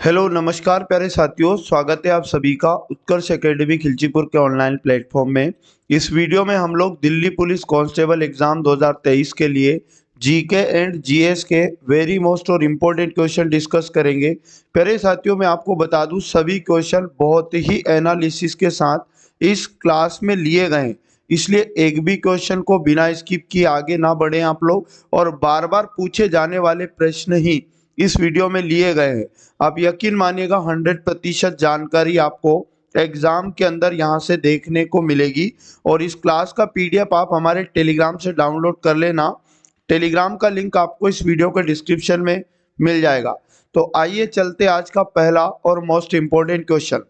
Hello नमस्कार प्यारे साथियों, स्वागत है आप सभी का उत्कर्ष एकेडमी खिलचीपुर के ऑनलाइन प्लेटफॉर्म में। इस वीडियो में हम लोग दिल्ली पुलिस कांस्टेबल एग्जाम 2023 के लिए जीके एंड जीएस के वेरी मोस्ट और इम्पोर्टेंट क्वेश्चन डिस्कस करेंगे। प्यारे साथियों, मैं आपको बता दूं सभी क्वेश्चन बहुत ही एनालिसिस के साथ इस क्लास में लिए गए हैं, इसलिए एक भी क्वेश्चन को बिना स्किप किए आगे ना बढ़े आप लोग, और बार बार पूछे जाने वाले प्रश्न ही इस वीडियो में लिए गए हैं। आप यकीन मानिएगा 100% जानकारी आपको एग्जाम के अंदर यहाँ से देखने को मिलेगी। और इस क्लास का पीडीएफ आप हमारे टेलीग्राम से डाउनलोड कर लेना। टेलीग्राम का लिंक आपको इस वीडियो के डिस्क्रिप्शन में मिल जाएगा। तो आइए चलते आज का पहला और most important question.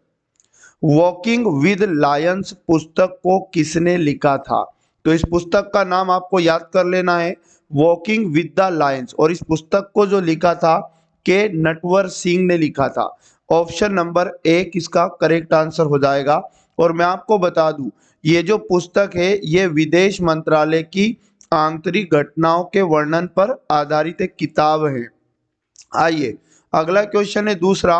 Walking with Lions पुस्तक को किसने लिखा था? तो इस पुस्तक का नाम आपको याद कर लेना है, वॉकिंग विद द लायंस। और इस पुस्तक को जो लिखा था के नटवर सिंह ने लिखा था। ऑप्शन नंबर 1 इसका करेक्ट आंसर हो जाएगा। और मैं आपको बता दूं, ये जो पुस्तक है ये विदेश मंत्रालय की आंतरिक घटनाओं के वर्णन पर आधारित एक किताब है। आइए अगला क्वेश्चन है दूसरा।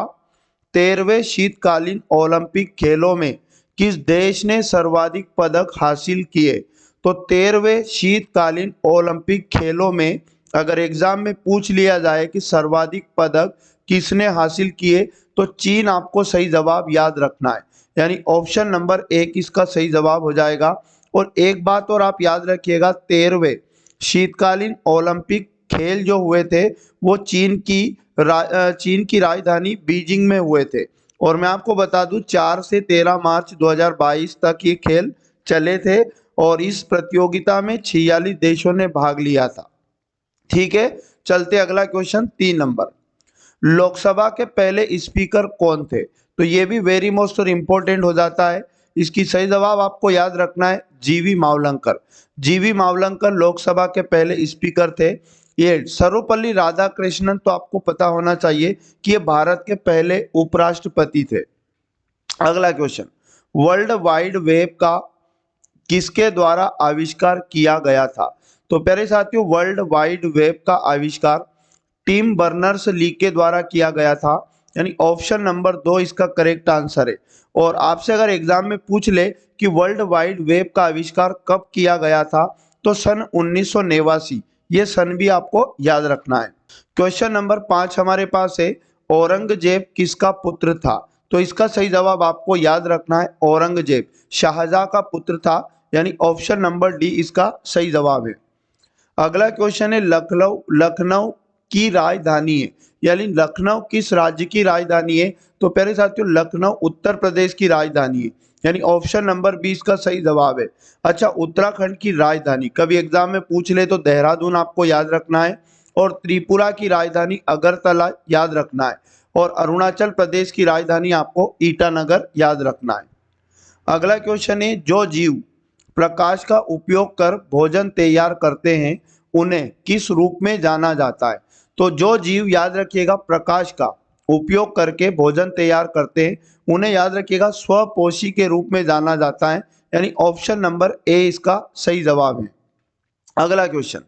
13वें शीतकालीन ओलंपिक खेलों में किस देश ने सर्वाधिक पदक हासिल किए? तो 13वें शीतकालीन ओलंपिक खेलों में अगर एग्जाम में पूछ लिया जाए कि सर्वाधिक पदक किसने हासिल किए, तो चीन आपको सही जवाब याद रखना है, यानी ऑप्शन नंबर 1 इसका सही जवाब हो जाएगा। और एक बात और आप याद रखिएगा, 13वें शीतकालीन ओलंपिक खेल जो हुए थे वो चीन की राजधानी बीजिंग में हुए थे। और मैं आपको बता दूं 4 से 13 मार्च 2022 तक ये खेल चले थे और इस प्रतियोगिता में 46 देशों ने भाग लिया था। ठीक है, चलते अगला क्वेश्चन 3 नंबर। लोकसभा के पहले स्पीकर कौन थे? तो ये भी वेरी मोस्ट और इम्पोर्टेंट हो जाता है। इसकी सही जवाब आपको याद रखना है, जीवी मावलंकर। जीवी मावलंकर लोकसभा के पहले स्पीकर थे। ये सर्वपल्ली राधाकृष्णन तो आपको पता होना चाहिए कि ये भारत के पहले उपराष्ट्रपति थे। अगला क्वेश्चन, वर्ल्ड वाइड वेब का किसके द्वारा आविष्कार किया गया था? तो प्यारे साथियों, वर्ल्ड वाइड वेब का आविष्कार टिम बर्नर्स ली के द्वारा किया गया था, यानी ऑप्शन नंबर 2 इसका करेक्ट आंसर है। और आपसे अगर एग्जाम में पूछ ले कि वर्ल्ड वाइड वेब का आविष्कार कब किया गया था, तो सन 1989, ये सन भी आपको याद रखना है। क्वेश्चन नंबर 5 हमारे पास है, औरंगजेब किसका पुत्र था? तो इसका सही जवाब आपको याद रखना है, औरंगजेब शाहजहां का पुत्र था, यानी ऑप्शन नंबर डी इसका सही जवाब है। अगला क्वेश्चन है, लखनऊ की राजधानी है, यानी लखनऊ किस राज्य की राजधानी है? तो प्यारे साथियों, लखनऊ उत्तर प्रदेश की राजधानी है, यानी ऑप्शन नंबर 20 का सही जवाब है। अच्छा, उत्तराखंड की राजधानी कभी एग्जाम में पूछ ले तो देहरादून आपको याद रखना है, और त्रिपुरा की राजधानी अगरतला याद रखना है, और अरुणाचल प्रदेश की राजधानी आपको ईटानगर याद रखना है। अगला क्वेश्चन है, जो जीव प्रकाश का उपयोग कर भोजन तैयार करते हैं उन्हें किस रूप में जाना जाता है? तो जो जीव, याद रखिएगा, प्रकाश का उपयोग करके भोजन तैयार करते हैं उन्हें याद रखिएगा स्वपोषी के रूप में जाना जाता है, यानी ऑप्शन नंबर ए इसका सही जवाब है। अगला क्वेश्चन,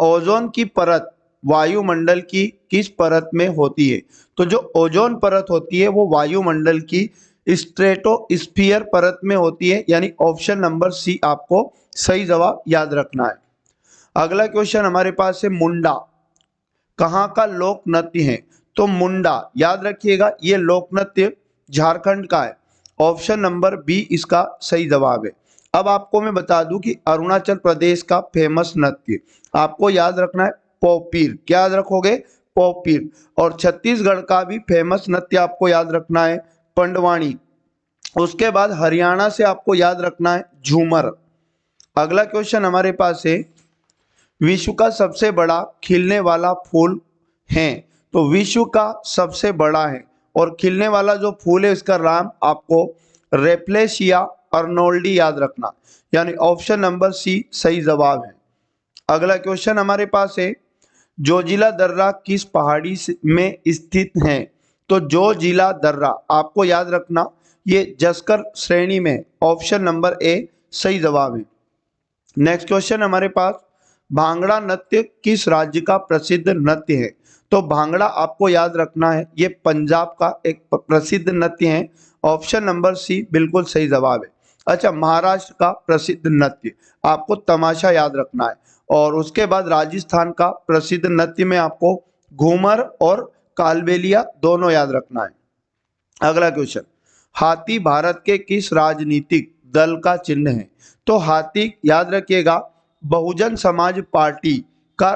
ओजोन की परत वायुमंडल की किस परत में होती है? तो जो ओजोन परत होती है वो वायुमंडल की स्ट्रेटोस्फीयर परत में होती है, यानी ऑप्शन नंबर सी आपको सही जवाब याद रखना है। अगला क्वेश्चन हमारे पास है, मुंडा कहाँ का लोक नृत्य है? तो मुंडा, याद रखिएगा, ये लोक नृत्य झारखंड का है, ऑप्शन नंबर बी इसका सही जवाब है। अब आपको मैं बता दूं कि अरुणाचल प्रदेश का फेमस नृत्य आपको याद रखना है पोपीर। क्या याद रखोगे? पोपीर। और छत्तीसगढ़ का भी फेमस नृत्य आपको याद रखना है पंडवानी। उसके बाद हरियाणा से आपको याद रखना है झूमर। अगला क्वेश्चन हमारे पास है, विश्व का सबसे बड़ा खिलने वाला फूल है? तो विश्व का सबसे बड़ा है और खिलने वाला जो फूल है इसका नाम आपको रेप्लेशिया अर्नोल्डी याद रखना, यानी ऑप्शन नंबर सी सही जवाब है। अगला क्वेश्चन हमारे पास है, जोजिला दर्रा किस पहाड़ी में स्थित है? तो जोजिला दर्रा आपको याद रखना ये जस्कर श्रेणी में, ऑप्शन नंबर ए सही जवाब है। नेक्स्ट क्वेश्चन हमारे पास, भांगड़ा नृत्य किस राज्य का प्रसिद्ध नृत्य है? तो भांगड़ा आपको याद रखना है, ये पंजाब का एक प्रसिद्ध नृत्य है। ऑप्शन नंबर सी बिल्कुल सही जवाब है। अच्छा, महाराष्ट्र का प्रसिद्ध नृत्य आपको तमाशा याद रखना है। और उसके बाद राजस्थान का प्रसिद्ध नृत्य में आपको घूमर और कालबेलिया दोनों याद रखना है। अगला क्वेश्चन, हाथी भारत के किस राजनीतिक दल का चिन्ह है? तो हाथी याद रखिएगा बहुजन समाज पार्टी का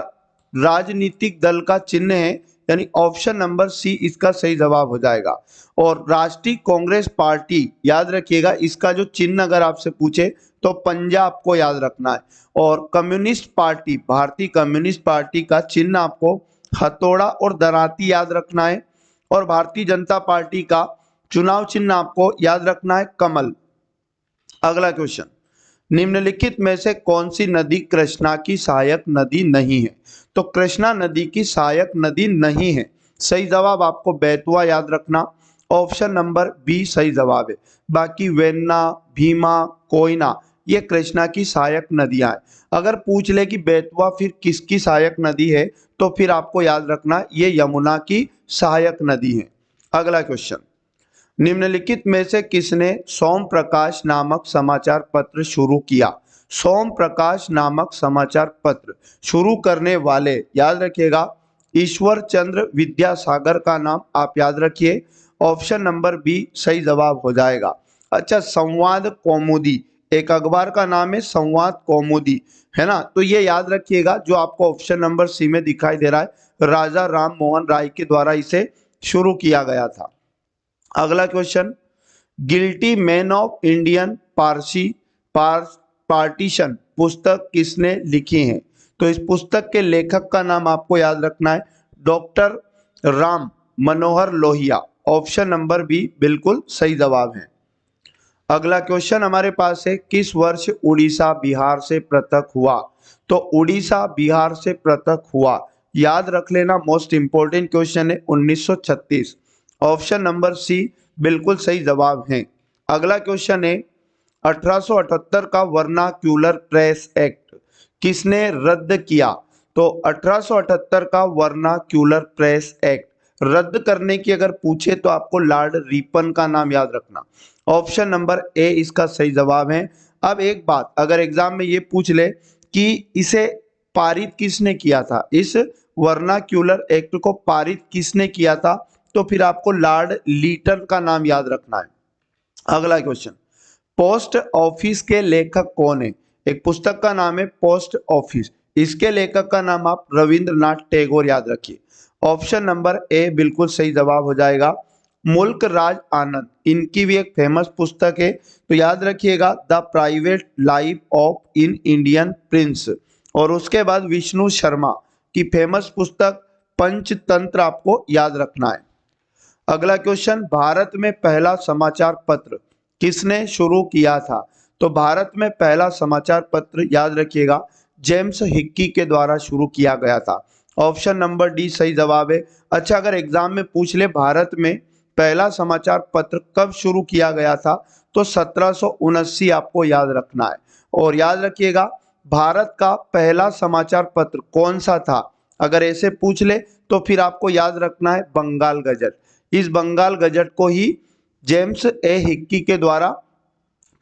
राजनीतिक दल का चिन्ह है, यानी ऑप्शन नंबर सी इसका सही जवाब हो जाएगा। और राष्ट्रीय कांग्रेस पार्टी याद रखिएगा, इसका जो चिन्ह अगर आपसे पूछे तो पंजा आपको याद रखना है। और कम्युनिस्ट पार्टी, भारतीय कम्युनिस्ट पार्टी का चिन्ह आपको हथौड़ा और दराती याद रखना है। और भारतीय जनता पार्टी का चुनाव चिन्ह आपको याद रखना है कमल। अगला क्वेश्चन, निम्नलिखित में से कौन सी नदी कृष्णा की सहायक नदी नहीं है? तो कृष्णा नदी की सहायक नदी नहीं है, सही जवाब आपको बेतवा याद रखना। ऑप्शन नंबर बी सही जवाब है। बाकी वेन्ना, भीमा, कोयना ये कृष्णा की सहायक नदियां हैं। अगर पूछ ले कि बेतवा फिर किसकी सहायक नदी है, तो फिर आपको याद रखना ये यमुना की सहायक नदी है। अगला क्वेश्चन, निम्नलिखित में से किसने सोम प्रकाश नामक समाचार पत्र शुरू किया? सोम प्रकाश नामक समाचार पत्र शुरू करने वाले याद रखिएगा ईश्वर चंद्र विद्यासागर का नाम आप याद रखिए। ऑप्शन नंबर बी सही जवाब हो जाएगा। अच्छा, संवाद कौमुदी एक अखबार का नाम है, संवाद कौमुदी, है ना? तो ये याद रखिएगा, जो आपको ऑप्शन नंबर सी में दिखाई दे रहा है, राजा राम मोहन राय के द्वारा इसे शुरू किया गया था। अगला question, guilty man of Indian partition पुस्तक किसने लिखी है? तो इस पुस्तक के लेखक का नाम आपको याद रखना है doctor Ram Manohar Lohia. Option number B बिल्कुल सही जवाब है। अगला क्वेश्चन हमारे पास है, किस वर्ष उड़ीसा बिहार से पृथक हुआ? तो उड़ीसा बिहार से पृथक हुआ याद रख लेना, मोस्ट इंपोर्टेंट क्वेश्चन है, 1936। ऑप्शन नंबर सी बिल्कुल सही जवाब है। अगला क्वेश्चन है, 1878 का वर्नाक्यूलर प्रेस एक्ट किसने रद्द किया? तो 1878 का वर्नाक्यूलर प्रेस एक्ट रद्द करने की अगर पूछे तो आपको लॉर्ड रिपन का नाम याद रखना। ऑप्शन नंबर ए इसका सही जवाब है। अब एक बात, अगर एग्जाम में ये पूछ ले कि इसे पारित किसने किया था, इस वर्नाक्यूलर एक्ट को पारित किसने किया था, तो फिर आपको लॉर्ड लीटन का नाम याद रखना है। अगला क्वेश्चन, पोस्ट ऑफिस के लेखक कौन है? एक पुस्तक का नाम है पोस्ट ऑफिस, इसके लेखक का नाम आप रविंद्रनाथ टैगोर याद रखिए। ऑप्शन नंबर ए बिल्कुल सही जवाब हो जाएगा। मुल्क राज आनंद इनकी भी एक फेमस पुस्तक है, तो याद रखिएगा the private life of in Indian Prince. और उसके बाद विष्णु शर्मा की फेमस पुस्तक पंचतंत्र आपको याद रखना है। अगला क्वेश्चन, भारत में पहला समाचार पत्र किसने शुरू किया था? तो भारत में पहला समाचार पत्र याद रखिएगा जेम्स हिक्की के द्वारा शुरू किया गया था। ऑप्शन नंबर डी सही जवाब है। अच्छा, अगर एग्जाम में पूछ ले भारत में पहला समाचार पत्र कब शुरू किया गया था, तो 1779 आपको याद रखना है। और याद रखिएगा भारत का पहला समाचार पत्र कौन सा था, अगर ऐसे पूछ ले तो फिर आपको याद रखना है बंगाल गजट। इस बंगाल गजट को ही जेम्स ए हिक्की के द्वारा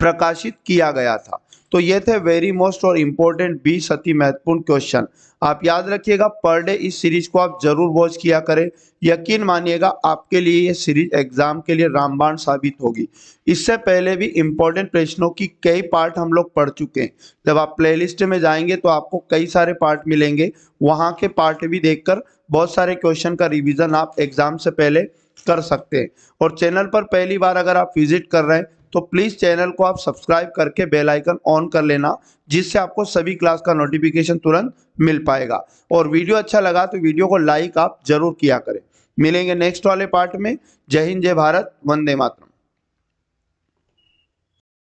प्रकाशित किया गया था। तो ये थे वेरी मोस्ट और इम्पोर्टेंट 20 अति महत्वपूर्ण क्वेश्चन। आप याद रखिएगा पर डे इस सीरीज को आप जरूर वॉच किया करें। यकीन मानिएगा आपके लिए ये सीरीज एग्जाम के लिए रामबाण साबित होगी। इससे पहले भी इम्पोर्टेंट प्रश्नों की कई पार्ट हम लोग पढ़ चुके हैं। जब आप प्लेलिस्ट में जाएंगे तो आपको कई सारे पार्ट मिलेंगे, वहाँ के पार्ट भी देखकर बहुत सारे क्वेश्चन का रिविजन आप एग्जाम से पहले कर सकते हैं। और चैनल पर पहली बार अगर आप विजिट कर रहे हैं तो प्लीज चैनल को आप सब्सक्राइब करके बेल आइकन ऑन कर लेना, जिससे आपको सभी क्लास का नोटिफिकेशन तुरंत मिल पाएगा। और वीडियो अच्छा लगा तो वीडियो को लाइक आप जरूर किया करें। मिलेंगे नेक्स्ट वाले पार्ट में। जय हिंद, जय भारत, वंदे मातरम।